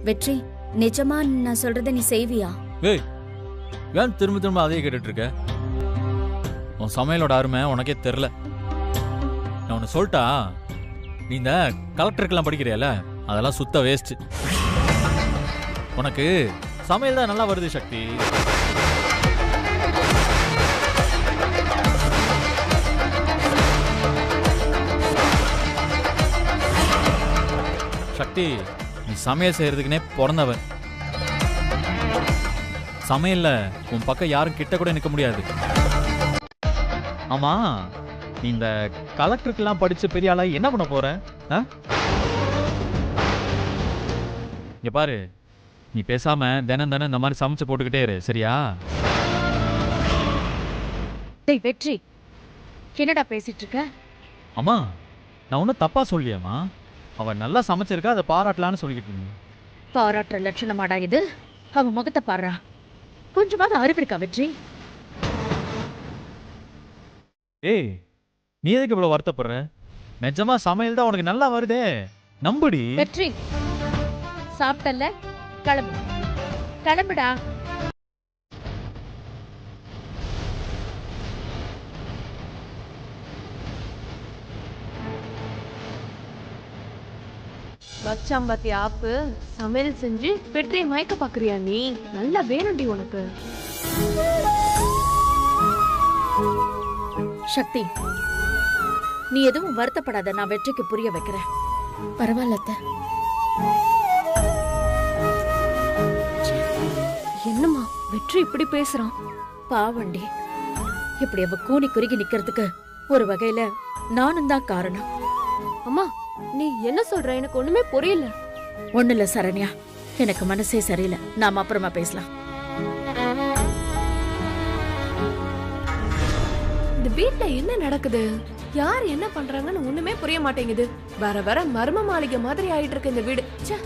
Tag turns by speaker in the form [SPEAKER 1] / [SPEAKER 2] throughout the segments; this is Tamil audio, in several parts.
[SPEAKER 1] வெற்றி, நிஜமா நான் சொல்றத நீ செய்வியா?
[SPEAKER 2] ஏய், ஏன் திரும்ப திரும்ப அதையே கேட்டுட்டு இருக்க? உன் சமையலோட அருமை உனக்கே தெரில. நான் உன்னை சொல்லிட்டா, நீ இந்த கலெக்டருக்கெல்லாம் படிக்கிறியல, அதெல்லாம் சுத்த வேஸ்ட். உனக்கு சமையல் தான் நல்லா வருது சக்தி. சக்தி, நீ சமையல் செய்யறதுக்குனே பிறந்தவன். சமையல்ல உன் பக்கம் யாரும் கிட்ட கூட நிற்க முடியாது. ஆமா, நீ இந்த கலெக்டருக்கெல்லாம் படிச்சு பெரிய ஆளா என்ன பண்ண போற? இங்க பாரு, நீ பேசாம தினம் தினம் இந்த மாதிரி சமைச்சு போட்டுக்கிட்டே இரு, சரியா?
[SPEAKER 3] டேய் வெற்றி, என்னடா பேசிட்டு இருக்க?
[SPEAKER 2] அம்மா, நான் ஒன்றும் தப்பா சொல்லியம்மா. அவன் நல்லா சமைச்சிருக்கா, அதை பாராட்டலான்னு சொல்லிக்கிட்டு இருந்தேன்.
[SPEAKER 3] பாராட்டுற லட்சணமாடா இது? அவன் முகத்தை பாடுறா. கொஞ்சமாவது அறிவு இருக்கா வெற்றி?
[SPEAKER 2] ஏய், நீ எதுக்கு இவ்வளவு வருத்தப்படுற? நிஜமா சமையல் தான் உனக்கு நல்லா வருதே, நம்புடி.
[SPEAKER 3] வெற்றி, சாப்பிட்டல்ல, கிளம்பு கிளம்புடா.
[SPEAKER 4] பச்சாம்பத்தி ஆப்பு சமையல் செஞ்சு வெற்றியை மயக்க பாக்குறியா? நீ நல்லா வேணும்டி உனக்கு.
[SPEAKER 3] சக்தி, நீ எதுவும் வருத்தப்படாத, நான் வெற்றிக்கு புரிய வைக்கிறேன்.
[SPEAKER 1] பரவாயில்ல அத்தை.
[SPEAKER 4] என்னம்மா வெற்றி இப்படி பேசுறான்?
[SPEAKER 3] பாவண்டி, இப்படி அவ கூனி குறுகி நிக்கிறதுக்கு ஒரு வகையில நானும் தான் காரணம்.
[SPEAKER 4] அம்மா, நீ என்ன சொல்ற? எனக்கு ஒண்ணுமே புரியல.
[SPEAKER 3] ஒண்ணு இல்ல சரண்யா, எனக்கு மனசே சரியில்லை. நாம அப்புறமா பேசலாம்.
[SPEAKER 4] இந்த வீட்ல என்ன நடக்குது? யார் என்ன பண்றாங்கன்னு ஒண்ணுமே புரிய மாட்டேங்குது. வர வர மர்ம மாளிகை மாதிரி ஆயிட்டு இருக்கு இந்த வீடு. ச்சே.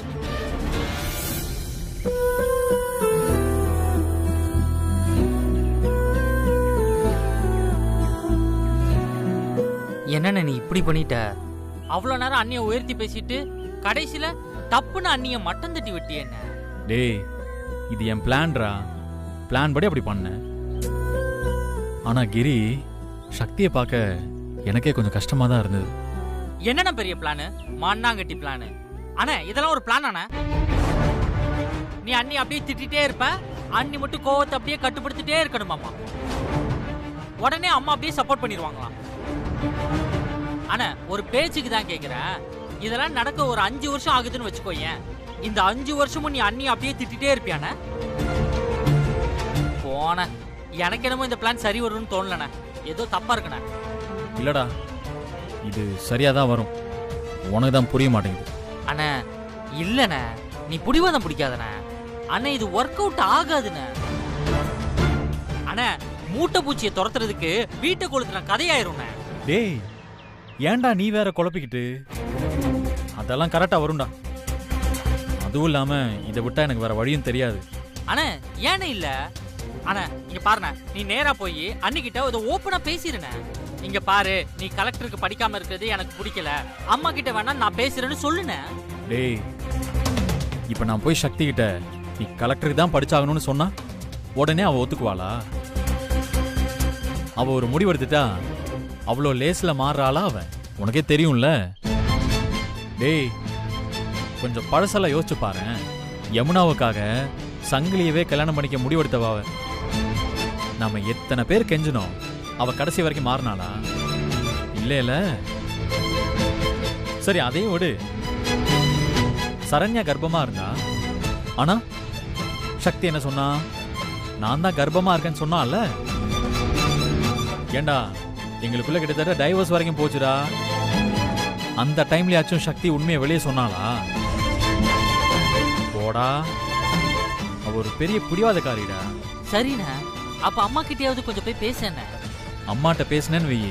[SPEAKER 5] என்னண்ணே நீ இப்படி பண்ணிட்ட? அவ்வளோ நேரம் அண்ணியை உயர்த்தி பேசிட்டு கடைசியில தப்புன்னு அண்ணியை மட்டம் தட்டி விட்டிய என்ன?
[SPEAKER 2] டேய், இது என் பிளான்ரா. பிளான் படி அப்படி பண்ண. ஆனா கிரி, சக்தியை பார்க்க எனக்கே கொஞ்சம் கஷ்டமா தான் இருந்தது.
[SPEAKER 5] என்னென்ன பெரிய பிளானு? மண்ணாங்கட்டி பிளானு. அண்ணா இதெல்லாம் ஒரு பிளான் அண்ணா? நீ அண்ணி அப்படியே திட்டிகிட்டே இருப்ப, அண்ணி மட்டும் கோவத்தை அப்படியே கட்டுப்படுத்திட்டே இருக்கணுமாம்மா. உடனே அம்மா அப்படியே சப்போர்ட் பண்ணிடுவாங்களாம். அண்ணா ஒரு பேச்சுக்கு தான் கேட்குறேன். இதெல்லாம் நடக்க ஒரு 5 வருஷம் ஆகுதுன்னு வச்சுக்கோயேன். இந்த 5 வருஷமும் நீ அண்ணி அப்படியே திட்டிகிட்டே இருப்பியாண்ணே? போன எனக்கு என்னமோ இந்த பிளான் சரி வரும்னு தோணலண்ணே. ஏதோ தப்பா இருக்குண்ணே.
[SPEAKER 2] இல்லடா, இது சரியா தான் வரும். உனக்கு தான் புரிய மாட்டேங்குது.
[SPEAKER 5] அண்ணா இல்லண்ணே, நீ புடிவாதம் பிடிக்காதண்ணே. அண்ணா இது ஒர்க் அவுட் ஆகாதுண்ணே. அண்ணா மூட்டை பூச்சியை துரத்துறதுக்கு வீட்டை கொளுத்துன கதையாயிரும்ண்ணே.
[SPEAKER 2] டேய், ஏன்டா நீ வேற குழப்பிக்கிட்டு? அதெல்லாம் கரெக்டா வரும்டா. அதுவும் இல்லாம இதை விட்டா எனக்கு வேற வழியும் தெரியாது.
[SPEAKER 5] அண்ணா ஏன்னு இல்ல அண்ணா, இங்க பாருண்ணே, நீ நேரா போய் அன்னிக்கிட்ட இதை ஓப்பனா பேசிருண்ணே. இங்க பாரு, நீ கலெக்டருக்கு படிக்காம இருக்கிறது எனக்கு பிடிக்கல, அம்மா கிட்ட வேணா நான் பேசுறேன்னு சொல்லுண்ணே.
[SPEAKER 2] டேய், இப்ப நான் போய் சக்தி கிட்ட நீ கலெக்டருக்கு தான் படிச்சாகணும்னு சொன்னா உடனே அவ ஒத்துக்குவாளா? அவ ஒரு முடிவெடுத்துட்டா அவ்வளோ லேஸ்ல மாறுறாளா அவ? உனக்கே தெரியும்ல. டேய், கொஞ்சம் பழசெல்லாம் யோசிச்சு பாரு. யமுனாவுக்காக சங்கிலியவே கல்யாணம் பண்ணிக்க முடிவெடுத்தவ. நாம எத்தனை பேர் கெஞ்சணும், அவ கடைசி வரைக்கும் மாறினாளா? இல்ல. சரி, அதையும் விடு. சரண்யா கர்ப்பமா இருந்தா, ஆனா சக்தி என்ன சொன்னா? நான் தான் கர்ப்பமா இருக்கேன்னு சொன்னால. ஏண்டா, எங்களுக்குள்ள கிட்டத்தட்ட டைவர்ஸ் வரைக்கும் போச்சுடா. அந்த டைம்லயாச்சும் சக்தி உண்மையை வெளியே சொன்னாளா? போடா, அவ ஒரு பெரிய புடிவாதக்காரிடா.
[SPEAKER 5] சரிண்ணே, அப்ப அம்மா கிட்டயாவது கொஞ்சம் போய் பேசுன.
[SPEAKER 2] அம்மாட்ட பேசினேன்னு வெயி,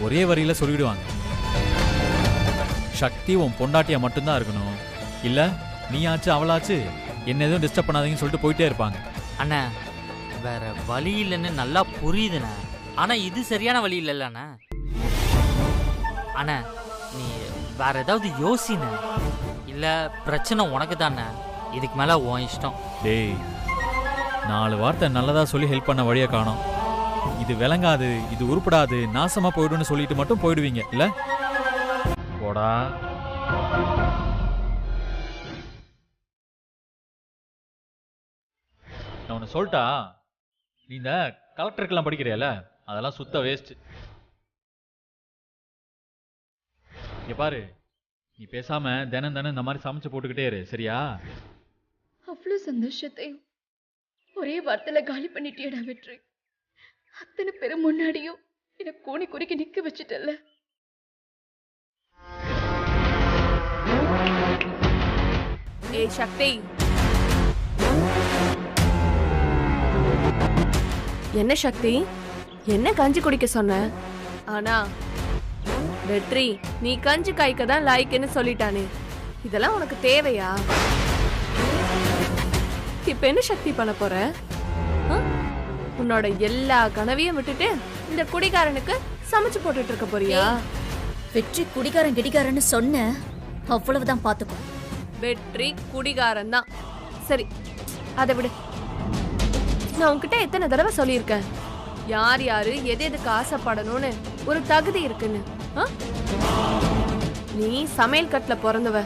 [SPEAKER 2] ஒரே வரியில சொல்லிடுவாங்க. சக்தி உன் பொண்டாட்டியா மட்டும்தான் இருக்கணும், இல்ல நீயாச்சு அவளாச்சு என்ன எதுவும் டிஸ்டர்ப் பண்ணாதீங்கன்னு சொல்லிட்டு போயிட்டே இருப்பாங்க.
[SPEAKER 5] அண்ணா வேற வழி இல்லைன்னு நல்லா புரியுதுண்ணா. ஆனா இது சரியான வழி இல்லைல்ல அண்ணா. அண்ணா நீ வேற ஏதாவது யோசின. இல்ல பிரச்சனை உனக்கு தானே. இதுக்கு மேல உன் இஷ்டம்.
[SPEAKER 2] டேய் 4 வார்த்தை நல்லதா சொல்லி ஹெல்ப் பண்ண வழியை காணோம். இது விளங்காது, இது உருப்படாது, நாசமா போயிடுன்னு சொல்லிட்டு மட்டும் போயிடுவீங்க இல்ல? போடா. நான் உன்னை சொல்லிட்டா, நீ இந்த கலெக்டருக்கெல்லாம் படிக்கிறியல, அதெல்லாம் சுத்த வேஸ்ட். இங்க பாரு, நீ பேசாம தினம் தினம் இந்த மாதிரி சமைச்சு போட்டுக்கிட்டே இரு, சரியா?
[SPEAKER 3] அவ்வளவு சந்தோஷத்தையும் ஒரே வார்த்தையில காலி பண்ணிட்டியடா வெற்றி. அத்தனை பேரும் முன்னாடியும் என்ன கூனி குறுக்கி நிக்க வச்சுட்டல்ல.
[SPEAKER 4] ஏய் சக்தி, என்ன சக்தி, என்ன கஞ்சி குடிக்க சொன்ன? ஆனா வெற்றி நீ கஞ்சி காய்க்க தான் லாய்க்குன்னு சொல்லிட்டானே, இதெல்லாம் உனக்கு தேவையா? இப்ப என்ன சக்தி பண்ண போற? உன்னோட எல்லா கனவையும் விட்டுட்டு இந்த குடிகாரனுக்கு சமைச்சு போட்டுட்டு இருக்க போறியா?
[SPEAKER 1] வெற்றி குடிகாரன் கிடிகாரன்னு சொன்ன, அவ்வளவுதான் பாத்துக்கோ.
[SPEAKER 4] வெற்றி குடிகாரன் தான். சரி அதை விடு. நான் உன்கிட்ட எத்தனை தடவை சொல்லியிருக்கேன், யார் யாரு எது எதுக்கு ஆசைப்படணும்னு ஒரு தகுதி இருக்குன்னு. நீ சமையல் கட்டுல பிறந்தவ,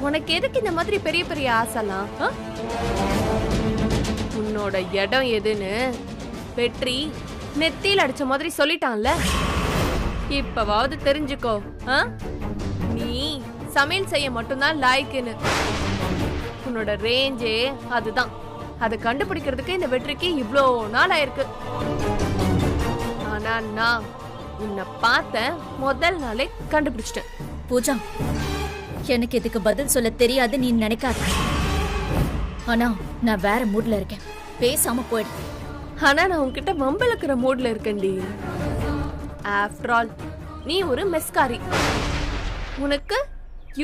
[SPEAKER 4] உனக்கு எதுக்கு இந்த மாதிரி பெரிய பெரிய ஆசைலாம்? உன்னோட இடம் எதுன்னு வெற்றி நெத்தியில் அடிச்ச மாதிரி சொல்லிட்டான்ல, இப்பவாவது தெரிஞ்சுக்கோ. நீ சமையல் செய்ய மட்டும்தான் லாய்க்குன்னு. உன்னோட ரேஞ்சே அதுதான். அதை கண்டுபிடிக்கிறதுக்கு இந்த வெற்றிக்கு இவ்வளோ நாள் ஆயிருக்கு. ஆனா நான் உன்னை பார்த்த முதல் நாளே கண்டுபிடிச்சிட்டேன்.
[SPEAKER 1] பூஜா, எனக்கு இதுக்கு பதில் சொல்ல தெரியாது நீ நினைக்காத. ஆனா நான் வேற மூட்ல இருக்கேன், பேசாம போயிடு.
[SPEAKER 4] ஆனா நான் உன்கிட்ட வம்பிழுக்கிற மூட்ல இருக்கேன்டி. ஆஃப்டர் ஆல் நீ ஒரு மெஸ்காரி. உனக்கு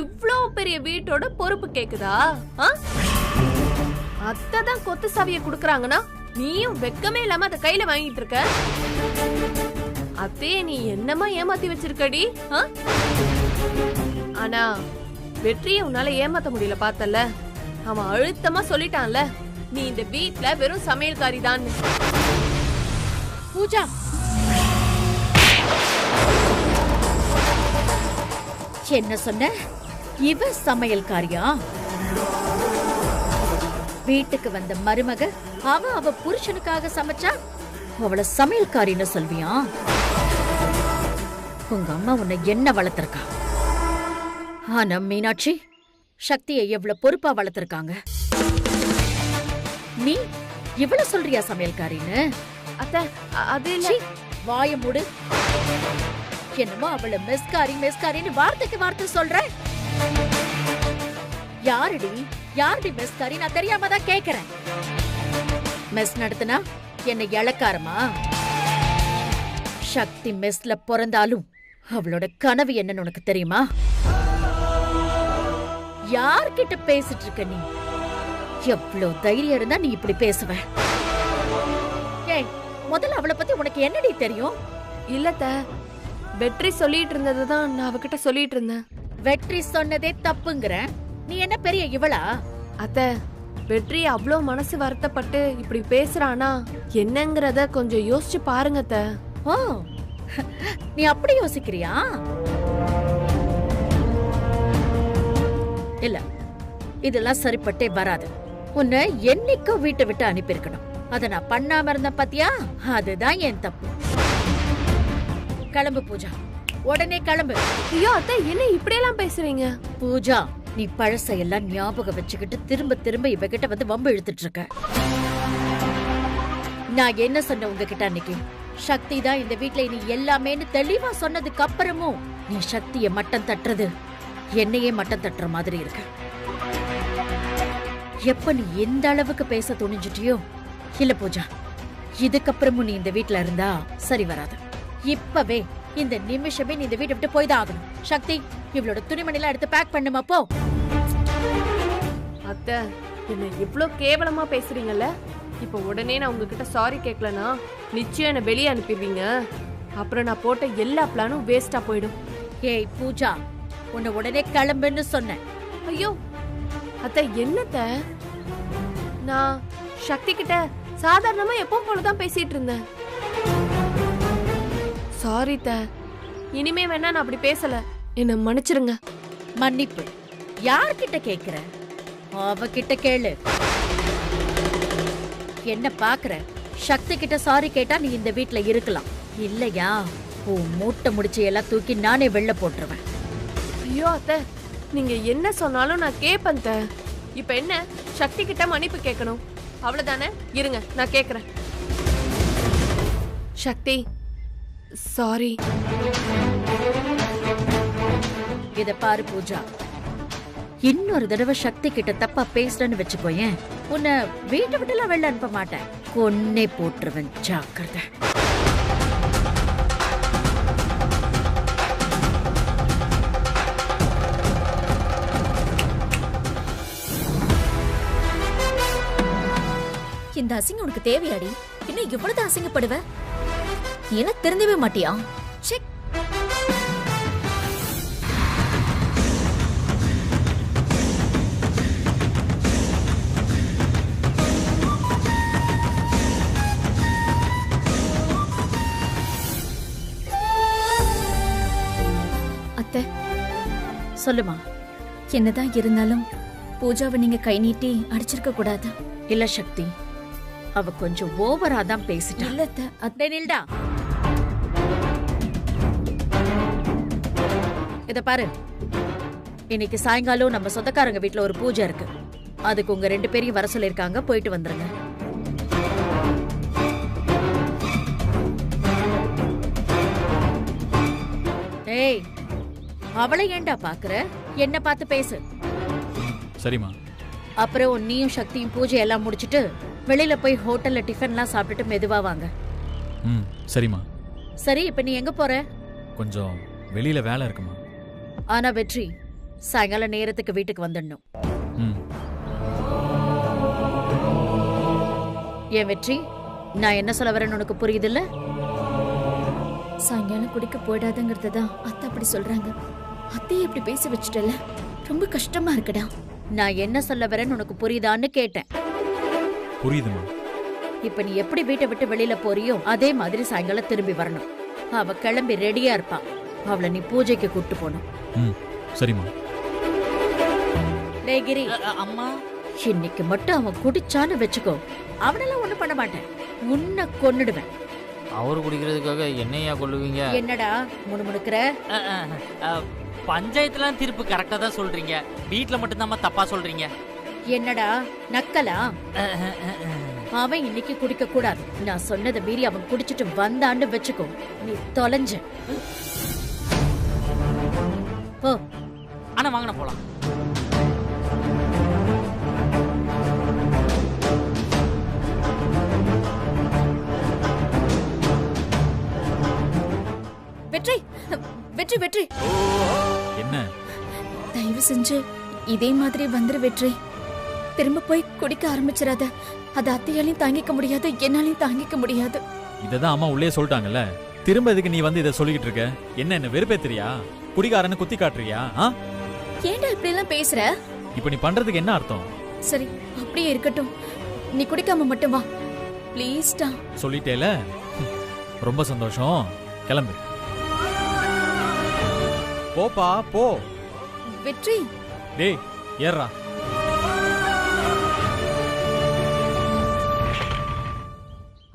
[SPEAKER 4] இவ்ளோ பெரிய வீட்டோட பொறுப்பு கேக்குதா? அத்தான் கொத்து சாவிய குடுக்கறாங்கன்னா நீயும் வெக்கமே இல்லாம அத கையில வாங்கிட்டு இருக்க. அதே நீ என்னமா ஏமாத்தி வச்சிருக்கடி. ஆனா வெற்றியை உன்னால ஏமாத்த முடியல, பார்த்தல? அவன் அழுத்தமா சொல்லிட்டான்ல, நீ இந்த வீட்ல வெறும் சமையல்காரி தான்.
[SPEAKER 3] பூஜா, என்ன சொன்ன? இவ சமையல்காரியா? வீட்டுக்கு வந்த மருமக அவ புருஷனுக்காக சமைச்சா அவளை சமையல்காரின்னு சொல்வியா? உங்க அம்மா உன்னை என்ன வளர்த்திருக்கா? ஆனா மீனாட்சி சக்தியை எவ்வளவு பொறுப்பா வளர்த்திருக்காங்க. நீ இவ்வளவு சொல்றியா சமையல்காரின்னு?
[SPEAKER 4] அத்தை அது இல்ல.
[SPEAKER 3] வாய மூடு. என்னமோ அவளை மெஸ்காரி மெஸ்காரின்னு வார்த்தைக்கு வார்த்தை சொல்ற. யாருடி மெஸ்காரி? நான் தெரியாம தான் கேக்குறேன். மெஸ் நடத்தினா என்ன இளக்காரமா? சக்தி மெஸ்ல பிறந்தாலும் அவளோட கனவு என்னன்னு உனக்கு தெரியுமா? யார்கிட்ட பேசிட்டு இருக்க நீ? எவ்வளவு தைரியம் இருந்தா நீ இப்படி பேசுவ? ஏய், முதல்ல அவளை பத்தி உனக்கு என்னடி தெரியும்?
[SPEAKER 4] இல்லத்த, வெற்றி சொல்லிட்டு இருந்ததுதான் நான் அவகிட்ட சொல்லிட்டு இருந்தேன்.
[SPEAKER 3] வெற்றி சொன்னதே தப்புங்கிற நீ என்ன பெரிய இவளா?
[SPEAKER 4] அத்தை, வெற்றி அவ்வளோ மனசு வருத்தப்பட்டு இப்படி பேசுறானா என்னங்கறத கொஞ்சம் யோசிச்சு பாருங்க அத்தை.
[SPEAKER 3] ஓ, நீ அப்படி யோசிக்கிறியா? இல்ல, இதெல்லாம் சரிப்பட்டே வராது. உன்னை என்னைக்கோ வீட்டை விட்டு அனுப்பியிருக்கணும். அத நான் பண்ணாம இருந்த பாத்தியா? அதுதான் என் தப்பு. கிளம்பு பூஜா, உடனே கிளம்பு.
[SPEAKER 4] ஐயோ அத்தை, என்ன இப்படியெல்லாம் பேசுறீங்க?
[SPEAKER 3] பூஜா, நீ பழசையெல்லாம் ஞாபகம் வச்சுக்கிட்டு திரும்ப திரும்ப இவகிட்ட வந்து வம்பு இழுத்துட்டு இருக்க. நான் என்ன சொன்ன உங்ககிட்ட அன்னைக்கு? சக்தி தான் இந்த வீட்டுல நீ எல்லாமேன்னு தெளிவா சொன்னதுக்கு அப்புறமும் நீ சக்திய மட்டம் தட்டுறது என்னையே மட்டம் தட்டுற மாதிரி இருக்கு. எப்ப நீ எந்த அளவுக்கு பேச துணிஞ்சிட்டியோ? இல்ல பூஜா, இதுக்கப்புறமும் நீ இந்த வீட்டுல இருந்தா சரி வராது. இப்பவே இந்த நிமிஷமே நீ இந்த வீட்டை விட்டு போய்தான் ஆகணும். சக்தி, இவளோட துணிமணிலாம் எடுத்து பேக் பண்ணுமா போ.
[SPEAKER 4] அத்தை, என்ன இவ்ளோ கேவலமா பேசுறீங்கல்ல? இப்ப உடனே நான் உங்ககிட்ட சாரி கேட்கலனா நிச்சயம் என்ன வெளியே அனுப்பிடுவீங்க. அப்புறம் நான் போட்ட எல்லா பிளானும் வேஸ்டா போயிடும்.
[SPEAKER 3] ஏய் பூஜா, உன்னை உடனே கிளம்புன்னு சொன்னேன்.
[SPEAKER 4] ஐயோ, அத்தை என்னத்த? நான் சக்தி கிட்ட சாதாரணமா எப்பவும் போலதான் பேசிட்டு இருந்தேன். சாரி த, இனிமே வேணா நான் அப்படி பேசல, என்ன மன்னிச்சிருங்க.
[SPEAKER 3] மன்னிப்பு யார்கிட்ட கேக்குற? அவகிட்ட கேளு. என்ன பாக்குற? சக்தி கிட்ட சாரி கேட்டா நீ இந்த வீட்ல இருக்கலாம், இல்லையா உன் மூட்டை முடிச்சு எல்லாம் தூக்கி நானே வெளில போட்டுருவேன்.
[SPEAKER 4] ஐயோ அத்தை, நீங்க என்ன சொன்னாலும் நான் கேப்பேன் த. இப்ப என்ன, சக்தி கிட்ட மன்னிப்பு கேட்கணும் அவ்வளவுதானே? இருங்க நான் கேக்குறேன். சக்தி சாரி.
[SPEAKER 3] இத பாரு பூஜா, இன்னொரு தடவை சக்தி கிட்ட தப்பா பேசுறேன்னு வச்சுக்கோயேன், உன்னை வீட்டை விட்டுலாம் வெளில அனுப்ப மாட்டேன், கொன்னே போட்டுருவேன், ஜாக்கிரதை.
[SPEAKER 1] இந்த அசிங்கம் உனக்கு தேவையாடி? இன்னும் எவ்வளவு அசிங்கப்படுவ? நீ என்ன திருந்தவே மாட்டியா? செக். அத்தை
[SPEAKER 3] சொல்லுமா.
[SPEAKER 1] என்னதான் இருந்தாலும் பூஜாவை நீங்க கை நீட்டி அடிச்சிருக்க கூடாது.
[SPEAKER 3] இல்ல சக்தி, அவ கொஞ்சம் ஓவரா தான் பேசிட்டா.
[SPEAKER 1] இல்ல
[SPEAKER 3] அத்தை நில்டா. இத பாரு, இன்னைக்கு சாயங்காலம் நம்ம சொந்தக்காரங்க வீட்ல ஒரு பூஜை இருக்கு, அதுக்கு உங்க 2 பேரையும் வர சொல்லிருக்காங்க, போயிட்டு வந்துருங்க. ஏய், அவளை ஏன்டா பாக்குற? என்ன பார்த்து பேசு.
[SPEAKER 2] சரிம்மா.
[SPEAKER 3] அப்புறம் நீயும் சக்தியும் பூஜை எல்லாம் முடிச்சிட்டு வெளியில போய் ஹோட்டல்ல டிஃபன்லாம் சாப்பிட்டுட்டு மெதுவா வாங்க.
[SPEAKER 2] ம் சரிம்மா.
[SPEAKER 3] சரி, இப்ப நீ எங்க போற?
[SPEAKER 2] கொஞ்சம் வெளியில வேலை இருக்குமா.
[SPEAKER 3] ஆனா வெற்றி, சாயங்கால நேரத்துக்கு வீட்டுக்கு வந்துடணும்.
[SPEAKER 2] ம்.
[SPEAKER 3] ஏன் வெற்றி, நான் என்ன சொல்ல வரேன்னு உனக்கு புரியுதுல்ல?
[SPEAKER 1] சாயங்காலம் குடிக்க போயிடாதங்கிறதுதான் அத்தை அப்படி சொல்றாங்க. அத்தையை இப்படி பேச வச்சுட்டல, ரொம்ப கஷ்டமா இருக்குடா.
[SPEAKER 3] நான் என்ன சொல்ல வரேன்னு உனக்கு புரியுதான்னு கேட்டேன்.
[SPEAKER 2] புரியுதுமா.
[SPEAKER 3] இப்ப நீ எப்படி வீட்டை விட்டு வெளியில போறியோ அதே மாதிரி சாயங்காலம் திரும்பி வரணும். அவ கிளம்பி ரெடியா இருப்பா, அவளை நீ பூஜைக்கு கூட்டு போகணும்.
[SPEAKER 2] ம் சரிம்மா.
[SPEAKER 3] டேய் கிரி,
[SPEAKER 5] அம்மா
[SPEAKER 3] இன்னைக்கு மட்டும் அவன் குடிச்சான்னு வச்சுக்கோ, அவனெல்லாம் ஒண்ணும் பண்ண மாட்டேன், உன்னை கொன்னுடுவேன்.
[SPEAKER 5] அவரு குடிக்கிறதுக்காக என்னையா கொள்ளுவீங்க?
[SPEAKER 3] என்னடா முணுமுணுக்கிற?
[SPEAKER 5] பஞ்சாயத்துலாம் தீர்ப்பு கரெக்டா தான் சொல்றீங்க, வீட்ல மட்டும் தான் தப்பா சொல்றீங்க.
[SPEAKER 3] என்னடா நக்கலா? அவன் இன்னைக்கு குடிக்க கூடாது, நான் சொன்னதை மீறி அவன் குடிச்சிட்டு வந்தான்னு வச்சுக்கோ, நீ தொலைஞ்ச. போ.
[SPEAKER 5] ஆனா வாங்கின போலாம்.
[SPEAKER 1] வெற்றி, வெற்றி, வெற்றி.
[SPEAKER 2] என்ன?
[SPEAKER 1] தயவு செஞ்சு இதே மாதிரி வந்துரு வெற்றி. திரும்ப போய் குடிக்க ஆரம்பிச்சிடாத. அது அத்தையாலையும் தாங்கிக்க முடியாது, என்னாலையும் தாங்கிக்க முடியாது.
[SPEAKER 2] இததான் அம்மா உள்ளே சொல்லிட்டாங்கல்ல, திரும்ப எதுக்கு நீ வந்து இதை சொல்லிக்கிட்டு இருக்க? என்ன வெறுப்பேத்துறியா? குடிகாரன்னு குத்தி காட்டுறியா?
[SPEAKER 1] ஏன்டா இப்படி எல்லாம் பேசுற?
[SPEAKER 2] இப்ப நீ பண்றதுக்கு என்ன அர்த்தம்?
[SPEAKER 1] சரி அப்படியே இருக்கட்டும், நீ குடிக்காம மட்டும் வா ப்ளீஸ்டா.
[SPEAKER 2] சொல்லிட்டேல, ரொம்ப சந்தோஷம், கிளம்பு. போப்பா போ.
[SPEAKER 1] வெற்றி.
[SPEAKER 2] டேய் ஏறா.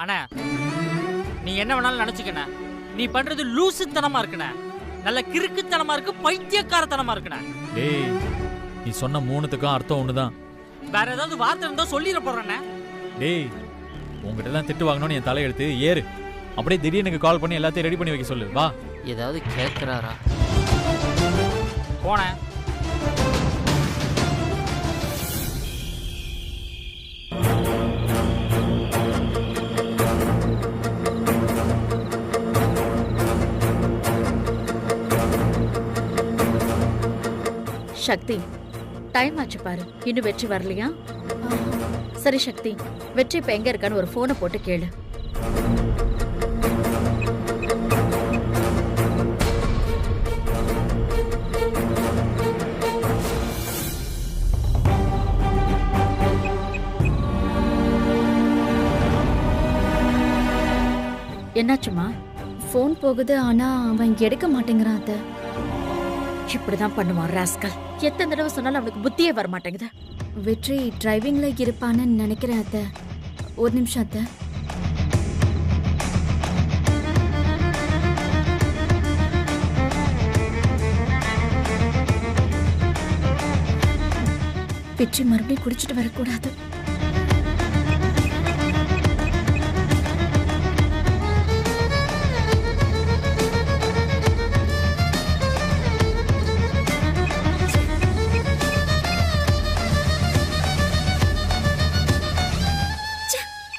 [SPEAKER 5] அண்ணா நீ என்ன வேணாலும் நினைச்சுக்கண்ண, நீ பண்றது லூசுத்தனமா இருக்குண்ண, நல்ல கிறுக்குத்தனமா இருக்கு, பைத்தியக்காரத்தனமா இருக்குண்ண.
[SPEAKER 2] டேய் நீ சொன்ன மூணுத்துக்கும் அர்த்தம் ஒண்ணுதான்.
[SPEAKER 5] வேற ஏதாவது வார்த்தை இருந்தா சொல்லிட போறேண்ணே.
[SPEAKER 2] டேய் உங்ககிட்ட எல்லாம் திட்டு வாங்கணும்னு என் தலையெழுத்து ஏறு. அப்படியே திடீர்னு கால் பண்ணி எல்லாத்தையும் ரெடி பண்ணி வைக்க சொல்லு. வா.
[SPEAKER 5] ஏதாவது கேட்கிறாரா? போனேன்.
[SPEAKER 3] சக்தி, டைம் ஆச்சு பாரு, இன்னும் வெற்றி வரலையா? சரி சக்தி, வெற்றி இப்ப எங்க இருக்கான்னு ஒரு போனை போட்டு கேளு. என்னாச்சுமா?
[SPEAKER 1] ஃபோன் போகுது, ஆனா அவன் எடுக்க மாட்டேங்கிறான் அத்தை.
[SPEAKER 3] இப்படிதான் பண்ணுவான் ராஸ்கல். எத்தனை தடவை சொன்னாலும் அவனுக்கு புத்தியே வர மாட்டேங்குது.
[SPEAKER 1] வெற்றி டிரைவிங்ல இருப்பான்னு நினைக்கிறேன் அத்தை. ஒரு நிமிஷம் அத்தை. வெற்றி மறுபடியும் குடிச்சிட்டு வரக்கூடாது.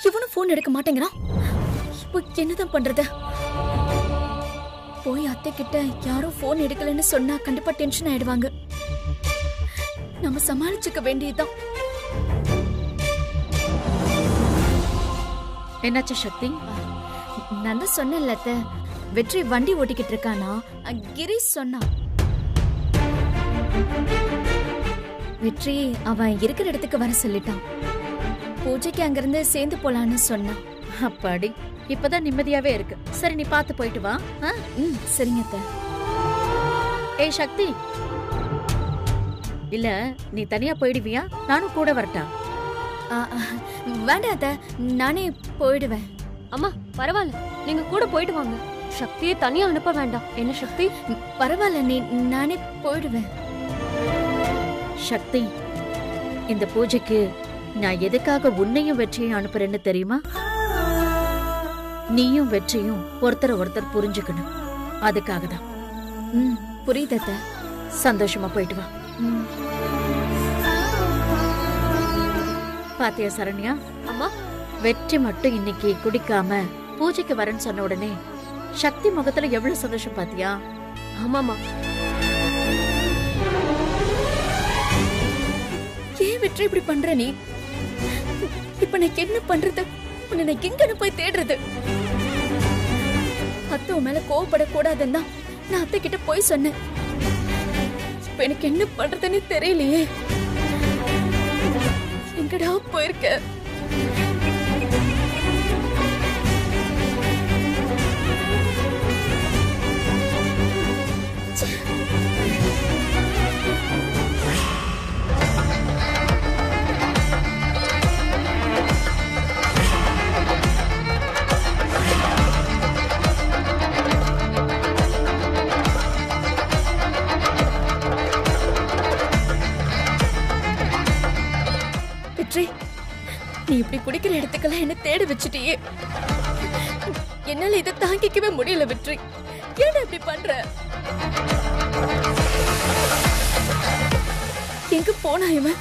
[SPEAKER 1] இவனும் போன் எடுக்க மாட்டேங்கிறான். இப்போ என்னதான் பண்றது? போய் அத்தை கிட்ட யாரும் போன் எடுக்கலன்னு சொன்னா கண்டிப்பா டென்ஷன் ஆயிடுவாங்க. நம்ம சமாளிச்சுக்க வேண்டியதுதான்.
[SPEAKER 3] என்னாச்சு சக்தி?
[SPEAKER 1] நான் தான் சொன்னேன்ல அத்தை, வெற்றி வண்டி ஓட்டிக்கிட்டு இருக்கானா. கிரீஷ் சொன்னா வெற்றி அவன் இருக்கிற இடத்துக்கு வர சொல்லிட்டான். பூஜைக்கு அங்கிருந்து சேர்ந்து போலான்னு சொன்னான்.
[SPEAKER 3] அப்பாடி, இப்பதான் நிம்மதியாவே இருக்கு. சரி, நீ பார்த்து போயிட்டு வா.
[SPEAKER 1] சரிங்க அத்தை.
[SPEAKER 3] ஏய் சக்தி, இல்ல நீ தனியா போயிடுவியா? நானும் கூட வரட்டா?
[SPEAKER 1] வேண்டாம் அத்தை, நானே போயிடுவேன்.
[SPEAKER 4] அம்மா பரவாயில்ல, நீங்க கூட போயிட்டு வாங்க. சக்தியை தனியா அனுப்ப வேண்டாம். என்ன சக்தி?
[SPEAKER 1] பரவாயில்ல, நானே போயிடுவேன்.
[SPEAKER 3] சக்தி, இந்த பூஜைக்கு நான் எதுக்காக உன்னையும் வெற்றியும் அனுப்புறேன்னு தெரியுமா? நீயும் வெற்றியும் ஒருத்தர் புரிஞ்சுக்கணும். அதுக்காக தான்.
[SPEAKER 1] புரியுது அத்தை.
[SPEAKER 3] சந்தோஷமா போயிட்டு வா. பாத்தியா சரண்யா?
[SPEAKER 4] அம்மா,
[SPEAKER 3] வெற்றி மட்டும் இன்னைக்கு குடிக்காம பூஜைக்கு வரேன்னு சொன்ன உடனே சக்தி முகத்துல எவ்வளவு சந்தோஷம் பாத்தியா?
[SPEAKER 4] ஆமாமா.
[SPEAKER 1] ஏன் வெற்றி இப்படி பண்ற நீ? இப்ப நான் என்ன பண்றது? உன்னை நான் எங்கன்னு போய் தேடுறது? அத்தை உன் மேல கோவப்படக்கூடாதுன்னா நான் அத்தை கிட்ட போய் சொன்னேன். இப்ப எனக்கு என்ன பண்றதுன்னு தெரியலையே. எங்கடா போயிருக்க? நீ இப்படி குடிக்கிற இடத்துக்கெல்லாம் என்ன தேட வச்சுட்டியே. என்னால இதை தாங்கிக்கவே முடியல வெற்றி. ஏன் இப்படி பண்ற? எங்க போனா இவன்?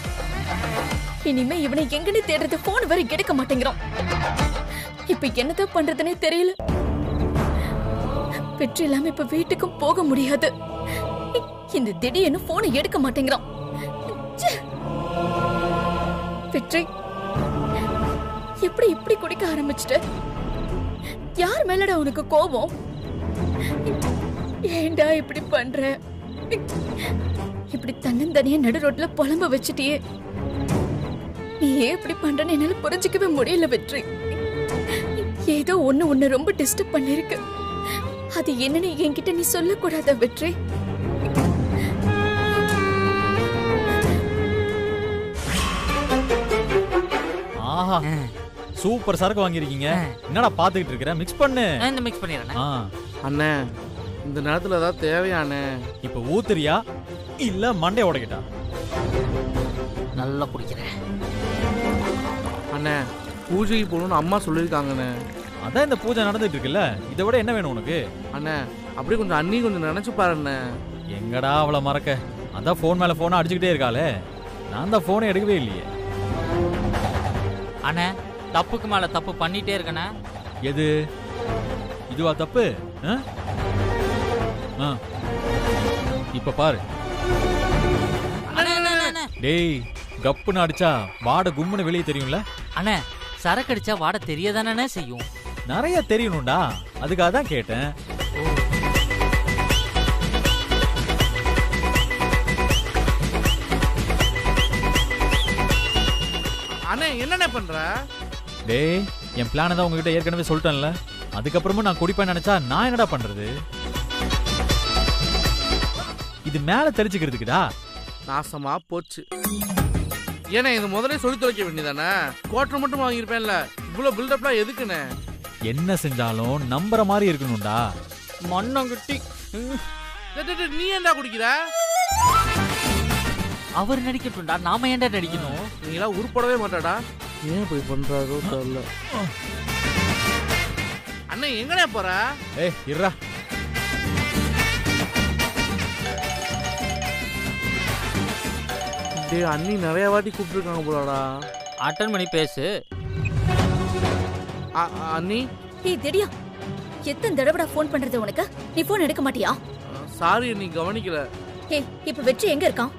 [SPEAKER 1] இனிமே இவனை எங்கன்னு தேடுறது? போன் வரை எடுக்க மாட்டேங்கிறான். இப்ப என்னதான் பண்றதுன்னே தெரியல. வெற்றி இல்லாம இப்ப வீட்டுக்கும் போக முடியாது. இந்த திடீர்னு போனை எடுக்க மாட்டேங்கிறான். வெற்றி, எப்படி இப்படி குடிக்க ஆரம்பிச்சிட்ட? யார் மேலடா உனக்கு கோபம்? ஏண்டா இப்படி பண்ற? இப்படி தன்னந்தனியா நடு ரோட்ல புலம்ப வச்சுட்டியே. நீ ஏன் இப்படி பண்றன்னு என்னால புரிஞ்சுக்கவே முடியல வெற்றி. ஏதோ ஒண்ணு ரொம்ப டிஸ்டர்ப் பண்ணிருக்கு. அது என்னன்னு என்கிட்ட நீ சொல்லக்கூடாத வெற்றி?
[SPEAKER 2] ஆஹா, சூப்பர் சரக்கு வாங்கிருக்கீங்க. என்னடா பாத்துக்கிட்டு இருக்கிற? மிக்ஸ் பண்ணு.
[SPEAKER 5] இந்த மிக்ஸ் பண்ணிடுறேன்.
[SPEAKER 6] அண்ணே, இந்த நேரத்துல ஏதாவது தேவையானே?
[SPEAKER 2] இப்ப ஊத்துறியா இல்ல மண்டைய உடைக்கிட்டா?
[SPEAKER 5] நல்லா குடிக்கிறேன்.
[SPEAKER 6] அண்ணே, பூஜைக்கு போகணும்னு அம்மா சொல்லியிருக்காங்கண்ணே.
[SPEAKER 2] அதான் இந்த பூஜை நடந்துட்டு இருக்குல்ல, இதை விட என்ன வேணும் உனக்கு?
[SPEAKER 6] அண்ணே, அப்படியே கொஞ்சம் அண்ணி கொஞ்சம் நினைச்சு பாருண்ணே.
[SPEAKER 2] எங்கடா அவளை மறக்க? அதான் போன் மேல போனை அடிச்சுக்கிட்டே இருக்காளே. நான் தான் போனை எடுக்கவே இல்லையே.
[SPEAKER 5] அண்ணே, தப்புக்கு மேல தப்பு பண்ணிட்டே இருக்கனே.
[SPEAKER 2] எது? இதுவா தப்பு? இப்ப பாரு. டேய், கப்புன்னு அடிச்சா வாட கும்முன்னு வெளியே தெரியும்ல?
[SPEAKER 5] அண்ணே, சரக்கு அடிச்சா வாட தெரியதானே செய்யும்.
[SPEAKER 2] நிறைய தெரியணும்டா, அதுக்காக தான் கேட்டேன்.
[SPEAKER 6] அண்ணே, என்னண்ணே பண்ற?
[SPEAKER 2] டேய், என் பிளானை தான் உங்ககிட்ட ஏற்கனவே சொல்லிட்டேன்ல. அதுக்கப்புறமும் நான் குடிப்பேன் நினைச்சா நான் என்னடா பண்றது? இது மேல தெரிஞ்சுக்கிறதுக்குடா.
[SPEAKER 6] நாசமா போச்சு. ஏன்னா இது முதல்ல சொல்லி தொலைக்க வேண்டியதானே? குவார்டர் மட்டும் வாங்கியிருப்பேன்ல, இவ்வளவு பில்டப்லாம் எதுக்குண்ணே?
[SPEAKER 2] என்ன செஞ்சாலும் நம்புற மாதிரி இருக்கணும்டா. மண்ணாங்கட்டி.
[SPEAKER 6] நீ ஏன்டா குடிக்கிற?
[SPEAKER 5] அவர் நடிக்கட்டும்டா, நாம ஏன்டா நடிக்கணும்?
[SPEAKER 6] நீங்களாம் உருப்படவே மாட்டாடா. ஏன் போய் பண்றாரோ தெரியல. அண்ணே எங்கனே போற?
[SPEAKER 2] ஏய் இருடா.
[SPEAKER 6] டேய் அண்ணி நிறைய வாட்டி கூப்பிட்டுருக்காங்க போலடா.
[SPEAKER 5] அட்டன் பண்ணி பேசு.
[SPEAKER 6] அண்ணி.
[SPEAKER 1] ஏய் திடியா, எத்தனை தடவைடா ஃபோன் பண்றது உனக்கு? நீ ஃபோன் எடுக்க மாட்டியா?
[SPEAKER 6] சாரி அண்ணி, கவனிக்கல.
[SPEAKER 1] ஏய் இப்ப வெற்றி எங்க இருக்கான்?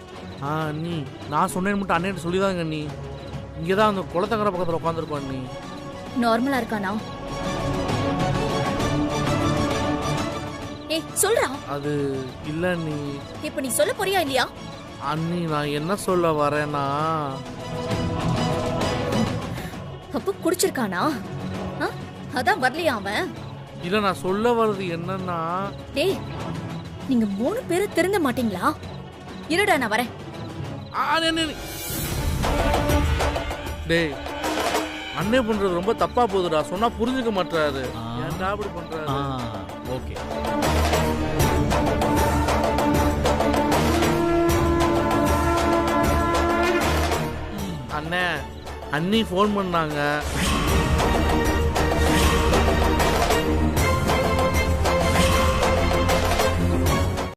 [SPEAKER 6] அண்ணி நான் சொன்னேன்னு மட்டும் அண்ணன் சொல்லிதாங்க அண்ணி. இங்கதான் அந்த குளத்தங்கரை பக்கத்துல உட்காந்துருக்கோம் அண்ணி.
[SPEAKER 1] நார்மலா இருக்கானா? ஏய் சொல்றா.
[SPEAKER 6] அது இல்ல அண்ணி.
[SPEAKER 1] இப்ப நீ சொல்ல போறியா இல்லையா?
[SPEAKER 6] அண்ணி நான் என்ன சொல்ல வரேன்னா,
[SPEAKER 1] அப்ப குடிச்சிருக்கானா? அதான் வரலையா அவன்?
[SPEAKER 6] இல்ல நான் சொல்ல வர்றது என்னன்னா,
[SPEAKER 1] டேய் நீங்க 3 பேரும் திருந்த மாட்டீங்களா? இருடா நான் வரேன்.
[SPEAKER 6] டேய் அண்ணே பண்றது ரொம்ப தப்பா போகுதுடா. சொன்னா புரிஞ்சுக்க மாட்டாரு. ஏன்டா அப்படி பண்றாரு?
[SPEAKER 2] ஓகே.
[SPEAKER 6] அண்ணே அண்ணி ஃபோன் பண்ணாங்க.